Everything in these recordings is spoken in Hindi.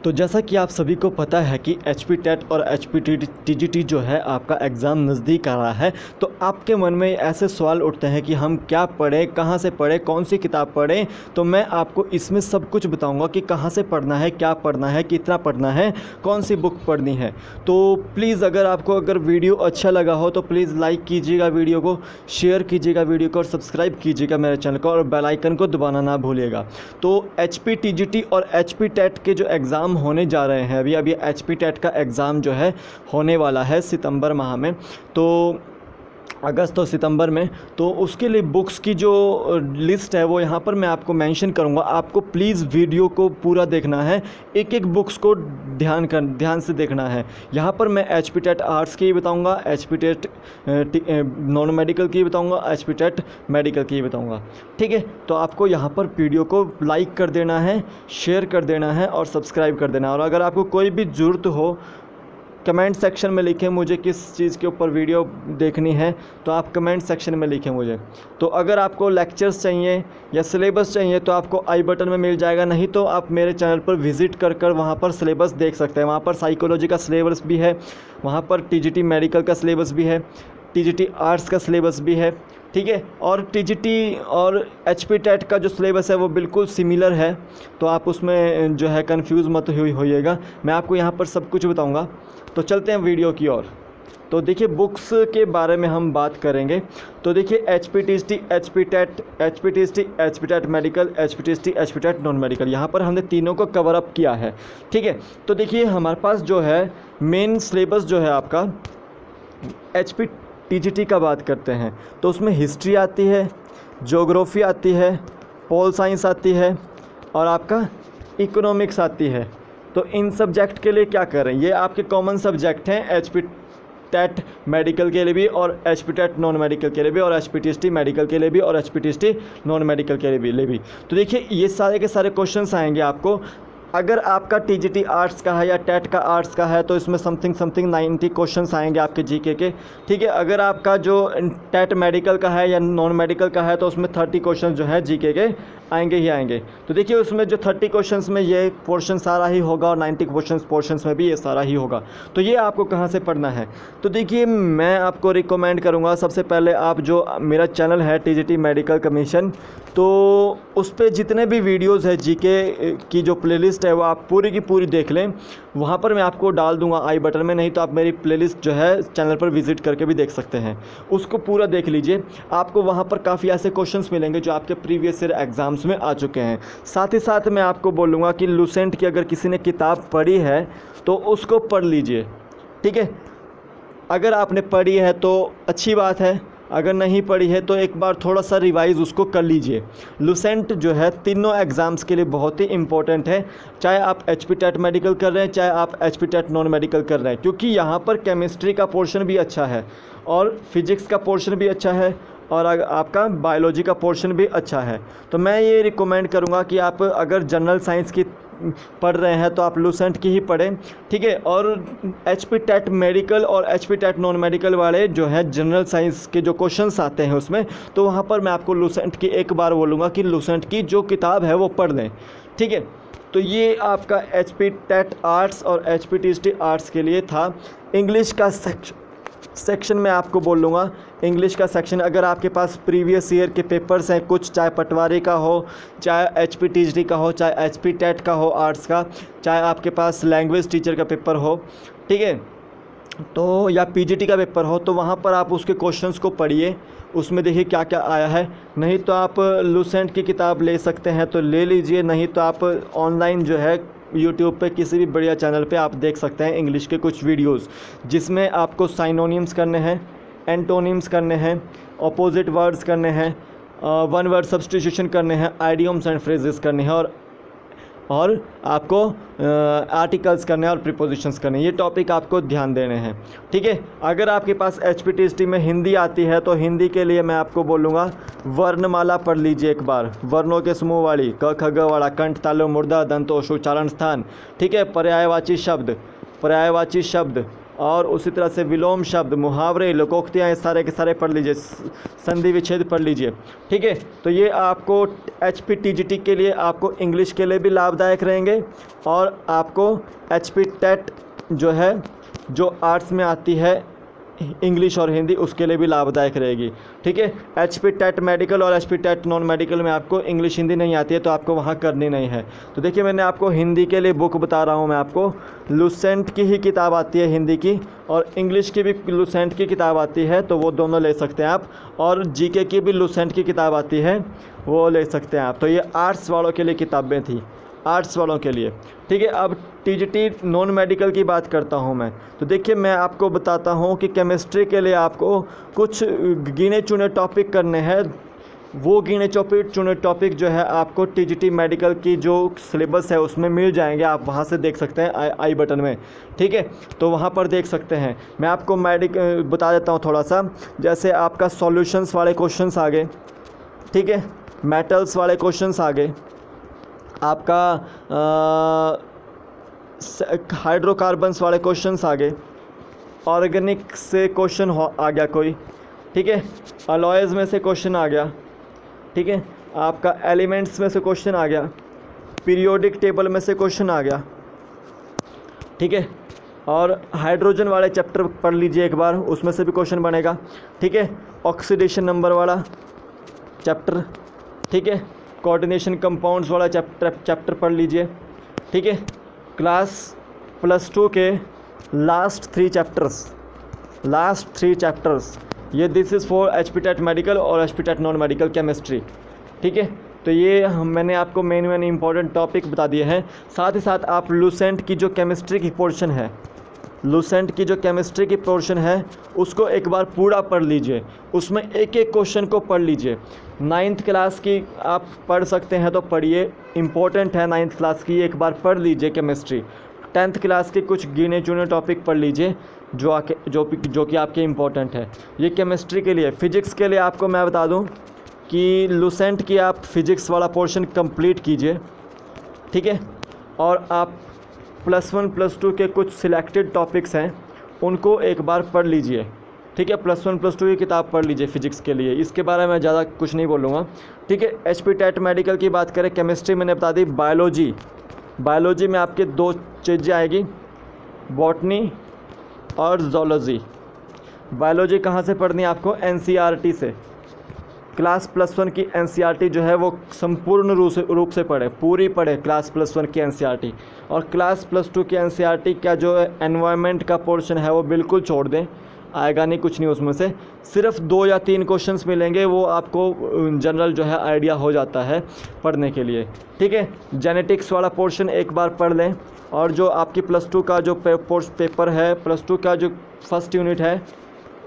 तो जैसा कि आप सभी को पता है कि HP टेट और HP TGT जो है आपका एग्ज़ाम नज़दीक आ रहा है, तो आपके मन में ऐसे सवाल उठते हैं कि हम क्या पढ़ें, कहाँ से पढ़ें, कौन सी किताब पढ़ें। तो मैं आपको इसमें सब कुछ बताऊंगा कि कहाँ से पढ़ना है, क्या पढ़ना है, कितना पढ़ना है, कौन सी बुक पढ़नी है। तो प्लीज़ अगर वीडियो अच्छा लगा हो तो प्लीज़ लाइक कीजिएगा वीडियो को, शेयर कीजिएगा वीडियो को और सब्सक्राइब कीजिएगा मेरे चैनल को और बेल आइकन को दबाना ना भूलिएगा। तो HP TGT और HP टेट के जो एग्ज़ाम होने जा रहे हैं, अभी HP टेट का एग्ज़ाम जो है होने वाला है सितंबर माह में, तो अगस्त और सितंबर में। तो उसके लिए बुक्स की जो लिस्ट है वो यहाँ पर मैं आपको मेंशन करूँगा। आपको प्लीज़ वीडियो को पूरा देखना है, एक एक बुक्स को ध्यान से देखना है। यहाँ पर मैं HP टेट आर्ट्स की बताऊँगा, HP टेट नॉन मेडिकल की बताऊँगा, HP टेट मेडिकल की बताऊँगा। ठीक है, तो आपको यहाँ पर वीडियो को लाइक कर देना है, शेयर कर देना है और सब्सक्राइब कर देना है। और अगर आपको कोई भी ज़रूरत हो कमेंट सेक्शन में लिखें मुझे किस चीज़ के ऊपर वीडियो देखनी है, तो आप कमेंट सेक्शन में लिखें मुझे। तो अगर आपको लेक्चर्स चाहिए या सिलेबस चाहिए तो आपको आई बटन में मिल जाएगा, नहीं तो आप मेरे चैनल पर विज़िट कर वहाँ पर सिलेबस देख सकते हैं। वहाँ पर साइकोलॉजी का सिलेबस भी है, वहाँ पर TGT मेडिकल का सिलेबस भी है, TGT आर्ट्स का सिलेबस भी है। ठीक है, और TGT और HP टेट का जो सिलेबस है वो बिल्कुल सिमिलर है, तो आप उसमें जो है कंफ्यूज मत होइएगा। मैं आपको यहाँ पर सब कुछ बताऊँगा। तो चलते हैं वीडियो की ओर। तो देखिए बुक्स के बारे में हम बात करेंगे। तो देखिए HP TGT, HP TET, HP TGT, HP TET medical, HP TGT, HP TET non medical, यहाँ पर हमने तीनों को कवर अप किया है। ठीक है, तो देखिए हमारे पास जो है मेन सिलेबस जो है आपका HP TGT का बात करते हैं तो उसमें हिस्ट्री आती है, ज्योग्राफी आती है, पोल साइंस आती है और आपका इकोनॉमिक्स आती है। तो इन सब्जेक्ट के लिए क्या करें, ये आपके कॉमन सब्जेक्ट हैं HP टेट मेडिकल के लिए भी और HP टेट नॉन मेडिकल के लिए भी और HP TGT मेडिकल के लिए भी और HP TGT नॉन मेडिकल के लिए भी। तो देखिए ये सारे के सारे क्वेश्चंस आएंगे आपको। अगर आपका TGT आर्ट्स का है या टेट का आर्ट्स का है तो इसमें समथिंग 90 क्वेश्चंस आएंगे आपके GK के। ठीक है, अगर आपका जो टेट मेडिकल का है या नॉन मेडिकल का है तो उसमें 30 क्वेश्चन जो है GK के आएंगे ही आएंगे। तो देखिए उसमें जो 30 क्वेश्चंस में ये पोर्शन सारा ही होगा और 90 पोर्शंस में भी ये सारा ही होगा। तो ये आपको कहाँ से पढ़ना है, तो देखिए मैं आपको रिकमेंड करूँगा सबसे पहले आप जो मेरा चैनल है TGT मेडिकल कमीशन, तो उस पर जितने भी वीडियोज़ है GK की जो प्लेलिस्ट है वो आप पूरी की पूरी देख लें। वहाँ पर मैं आपको डाल दूंगा आई बटन में, नहीं तो आप मेरी प्लेलिस्ट जो है चैनल पर विज़िट करके भी देख सकते हैं, उसको पूरा देख लीजिए। आपको वहाँ पर काफ़ी ऐसे क्वेश्चंस मिलेंगे जो आपके प्रीवियस ईयर एग्ज़ाम्स में आ चुके हैं। साथ ही साथ मैं आपको बोलूँगा कि लुसेंट की अगर किसी ने किताब पढ़ी है तो उसको पढ़ लीजिए। ठीक है, अगर आपने पढ़ी है तो अच्छी बात है, अगर नहीं पढ़ी है तो एक बार थोड़ा सा रिवाइज़ उसको कर लीजिए। लुसेंट जो है तीनों एग्ज़ाम्स के लिए बहुत ही इंपॉर्टेंट है, चाहे आप HP टेट मेडिकल कर रहे हैं चाहे आप HP टेट नॉन मेडिकल कर रहे हैं, क्योंकि यहाँ पर केमिस्ट्री का पोर्शन भी अच्छा है और फिज़िक्स का पोर्शन भी अच्छा है और आपका बायोलॉजी का पोर्शन भी अच्छा है। तो मैं ये रिकमेंड करूँगा कि आप अगर जनरल साइंस की पढ़ रहे हैं तो आप लुसेंट की ही पढ़ें। ठीक है, और HP टेट मेडिकल और HP टेट नॉन मेडिकल वाले जो है जनरल साइंस के जो क्वेश्चंस आते हैं उसमें, तो वहाँ पर मैं आपको लुसेंट की एक बार बोलूँगा कि लुसेंट की जो किताब है वो पढ़ लें। ठीक है, तो ये आपका HP टेट आर्ट्स और HP TGT आर्ट्स के लिए था। इंग्लिश का सेक्शन में आपको बोल लूँगा, इंग्लिश का सेक्शन अगर आपके पास प्रीवियस ईयर के पेपर्स हैं कुछ, चाहे पटवारी का हो, चाहे HP TGT का हो, चाहे HP टेट का हो आर्ट्स का, चाहे आपके पास लैंग्वेज टीचर का पेपर हो, ठीक है, तो या PGT का पेपर हो, तो वहाँ पर आप उसके क्वेश्चंस को पढ़िए, उसमें देखिए क्या क्या आया है। नहीं तो आप लुसेंट की किताब ले सकते हैं तो ले लीजिए, नहीं तो आप ऑनलाइन जो है YouTube पे किसी भी बढ़िया चैनल पे आप देख सकते हैं इंग्लिश के कुछ वीडियोस, जिसमें आपको साइनोनिम्स करने हैं, एंटोनिम्स करने हैं, अपोजिट वर्ड्स करने हैं, वन वर्ड सब्स्टिट्यूशन करने हैं, आइडियम्स एंड फ्रेजेस करने हैं और आपको आर्टिकल्स करने हैं और प्रीपोजिशंस करने हैं। ये टॉपिक आपको ध्यान देने हैं। ठीक है, अगर आपके पास HP TGT में हिंदी आती है तो हिंदी के लिए मैं आपको बोलूँगा वर्णमाला पढ़ लीजिए एक बार, वर्णों के समूह वाली, क ख ग वाला, कंठ तालु मूर्धा दंतोष उच्चारण स्थान। ठीक है, पर्यायवाची शब्द, और उसी तरह से विलोम शब्द, मुहावरे, लोकोक्तियाँ, ये सारे के सारे पढ़ लीजिए, संधि विच्छेद पढ़ लीजिए। ठीक है, तो ये आपको HPTGT के लिए, आपको इंग्लिश के लिए भी लाभदायक रहेंगे और आपको HP टेट जो है, जो आर्ट्स में आती है इंग्लिश और हिंदी, उसके लिए भी लाभदायक रहेगी। ठीक है, HP टेट मेडिकल और HP टेट नॉन मेडिकल में आपको इंग्लिश हिंदी नहीं आती है तो आपको वहाँ करनी नहीं है। तो देखिए मैंने आपको हिंदी के लिए बुक बता रहा हूँ, मैं आपको लुसेंट की ही किताब आती है हिंदी की, और इंग्लिश की भी लुसेंट की किताब आती है, तो वो दोनों ले सकते हैं आप, और GK की भी लुसेंट की किताब आती है, वो ले सकते हैं आप। तो ये आर्ट्स वालों के लिए किताबें थी, आर्ट्स वालों के लिए। ठीक है, अब TGT नॉन मेडिकल की बात करता हूं मैं। तो देखिए मैं आपको बताता हूं कि केमिस्ट्री के लिए आपको कुछ गिने चुने टॉपिक करने हैं। वो गिने चुने टॉपिक जो है आपको TGT मेडिकल की जो सिलेबस है उसमें मिल जाएंगे, आप वहां से देख सकते हैं आई बटन में। ठीक है, तो वहां पर देख सकते हैं। मैं आपको बता देता हूँ थोड़ा सा, जैसे आपका सॉल्यूशंस वाले क्वेश्चंस आ गए। ठीक है, मेटल्स वाले क्वेश्चंस आ गए, आपका हाइड्रोकार्बन्स वाले क्वेश्चंस आ गए, ऑर्गेनिक से क्वेश्चन आ गया कोई। ठीक है, अलॉयज़ में से क्वेश्चन आ गया। ठीक है, आपका एलिमेंट्स में से क्वेश्चन आ गया, पीरियोडिक टेबल में से क्वेश्चन आ गया। ठीक है, और हाइड्रोजन वाले चैप्टर पढ़ लीजिए एक बार, उसमें से भी क्वेश्चन बनेगा। ठीक है, ऑक्सीडेशन नंबर वाला चैप्टर। ठीक है, कोऑर्डिनेशन कंपाउंड्स वाला चैप्टर पढ़ लीजिए। ठीक है, क्लास +2 के लास्ट 3 चैप्टर्स ये this is for HP TET medical और HP TET non medical chemistry. ठीक है, तो ये मैंने आपको मेन इंपॉर्टेंट टॉपिक बता दिए हैं। साथ ही साथ आप लुसेंट की जो केमिस्ट्री की पोर्शन है, लुसेंट की जो केमिस्ट्री की पोर्शन है उसको एक बार पूरा पढ़ लीजिए, उसमें एक एक क्वेश्चन को पढ़ लीजिए। 9th क्लास की आप पढ़ सकते हैं तो पढ़िए, इम्पोर्टेंट है 9th क्लास की, एक बार पढ़ लीजिए केमिस्ट्री। 10th क्लास के कुछ गिने चुने टॉपिक पढ़ लीजिए जो कि आपके इम्पोर्टेंट है। ये केमिस्ट्री के लिए। फ़िज़िक्स के लिए आपको मैं बता दूं कि लुसेंट की आप फ़िज़िक्स वाला पोर्शन कंप्लीट कीजिए। ठीक है, और आप +1 +2 के कुछ सिलेक्टेड टॉपिक्स हैं उनको एक बार पढ़ लीजिए। ठीक है, +1 +2 की किताब पढ़ लीजिए फ़िज़िक्स के लिए, इसके बारे में ज़्यादा कुछ नहीं बोलूँगा। ठीक है, HP टेट मेडिकल की बात करें, केमिस्ट्री मैंने बता दी। बायोलॉजी में आपके 2 चीज़ें आएगी, बॉटनी और ज़ूलॉजी। बायोलॉजी कहाँ से पढ़नी है आपको? NCERT से। क्लास +1 की NCERT जो है वो संपूर्ण रूप से पढ़े, पूरी पढ़े क्लास +1 की NCERT। और क्लास +2 की NCERT का जो एनवायरनमेंट का पोर्शन है वो बिल्कुल छोड़ दें, आएगा नहीं कुछ नहीं उसमें से। सिर्फ 2 या 3 क्वेश्चंस मिलेंगे, वो आपको जनरल जो है आइडिया हो जाता है पढ़ने के लिए। ठीक है, जेनेटिक्स वाला पोर्शन एक बार पढ़ लें, और जो आपकी +2 का जो पेपर है, +2 का जो फर्स्ट यूनिट है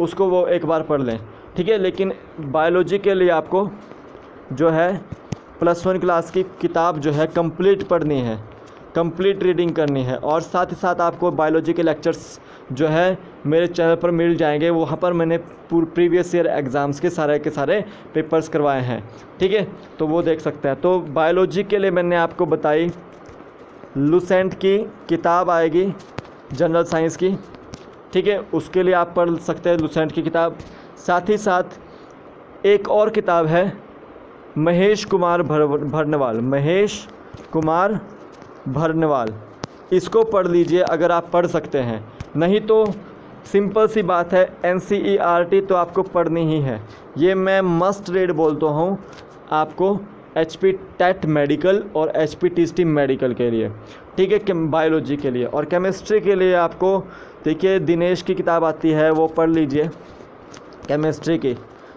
उसको वो एक बार पढ़ लें। ठीक है, लेकिन बायोलॉजी के लिए आपको जो है +1 क्लास की किताब जो है कंप्लीट पढ़नी है, कंप्लीट रीडिंग करनी है। और साथ ही साथ आपको बायोलॉजी के लेक्चर्स जो है मेरे चैनल पर मिल जाएंगे, वहाँ पर मैंने प्रीवियस ईयर एग्ज़ाम्स के सारे पेपर्स करवाए हैं। ठीक है, तो वो देख सकते हैं। तो बायोलॉजी के लिए मैंने आपको बताई, लुसेंट की किताब आएगी जनरल साइंस की। ठीक है, उसके लिए आप पढ़ सकते हैं लुसेंट की किताब। साथ ही साथ एक और किताब है महेश कुमार भरनवाल, इसको पढ़ लीजिए अगर आप पढ़ सकते हैं। नहीं तो सिंपल सी बात है, NCERT तो आपको पढ़नी ही है। ये मैं मस्ट रीड बोलता हूँ आपको HP टेट मेडिकल और HPTGT मेडिकल के लिए। ठीक है, बायोलॉजी के लिए। और केमिस्ट्री के लिए आपको देखिए दिनेश की किताब आती है, वो पढ़ लीजिए केमिस्ट्री की।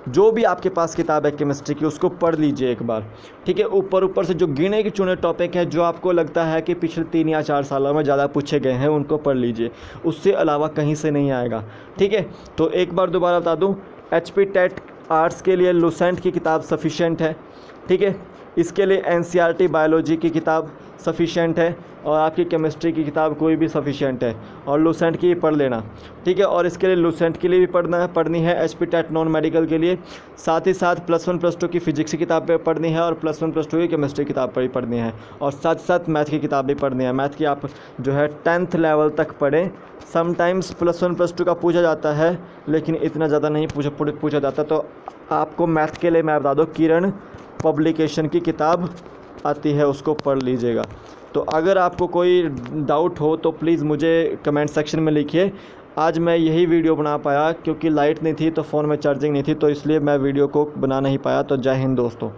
जो भी आपके पास किताब है केमिस्ट्री की उसको पढ़ लीजिए एक बार। ठीक है, ऊपर से जो गिने चुने टॉपिक हैं जो आपको लगता है कि पिछले 3 या 4 सालों में ज़्यादा पूछे गए हैं उनको पढ़ लीजिए, उससे अलावा कहीं से नहीं आएगा। ठीक है, तो एक बार दोबारा बता दूं, HP टेट आर्ट्स के लिए लुसेंट की किताब सफिशेंट है। ठीक है, इसके लिए एनसीईआरटी बायोलॉजी की किताब सफिशिएंट है और आपकी केमिस्ट्री की किताब कोई भी सफिशिएंट है, और लूसेंट की पढ़ लेना, ठीक है। और इसके लिए लूसेंट के लिए भी पढ़नी है, एचपी टेट नॉन मेडिकल के लिए। साथ ही साथ +1 +2 की फिजिक्स की किताब पढ़नी है और +1 +2 की केमिस्ट्री की किताब पढ़नी है, और साथ साथ मैथ की किताब भी पढ़नी है। मैथ की आप जो है 10th लेवल तक पढ़ें। समटाइम्स +1 +2 का पूछा जाता है, लेकिन इतना ज़्यादा नहीं पूछा जाता। तो आपको मैथ के लिए मैं बता दूँ, किरण पब्लिकेशन की किताब आती है, उसको पढ़ लीजिएगा। तो अगर आपको कोई डाउट हो तो प्लीज़ मुझे कमेंट सेक्शन में लिखिए। आज मैं यही वीडियो बना पाया क्योंकि लाइट नहीं थी, तो फ़ोन में चार्जिंग नहीं थी, तो इसलिए मैं वीडियो को बना नहीं पाया। तो जय हिंद दोस्तों।